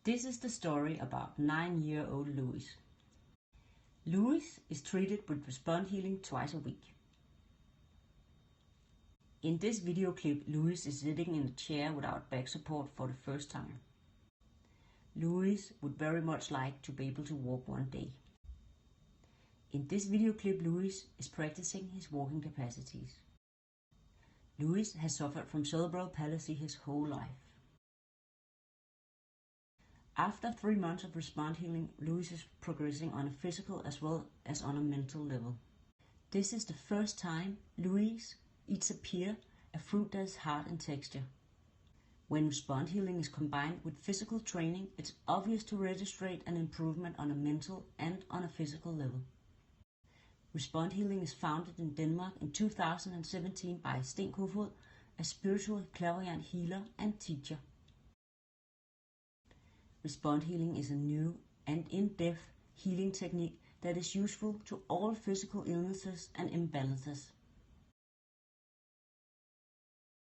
This is the story about 9-year-old Louis. Louis is treated with Respond Healing twice a week. In this video clip, Louis is sitting in a chair without back support for the first time. Louis would very much like to be able to walk one day. In this video clip, Louis is practicing his walking capacities. Louis has suffered from cerebral palsy his whole life. After 3 months of Respond Healing, Louis is progressing on a physical as well as on a mental level. This is the first time Louis eats a pear, a fruit that is hard in texture. When Respond Healing is combined with physical training, it's obvious to register an improvement on a mental and on a physical level. Respond Healing is founded in Denmark in 2017 by Sten Kofod, a spiritual clairvoyant healer and teacher. Respond Healing is a new and in-depth healing technique that is useful to all physical illnesses and imbalances.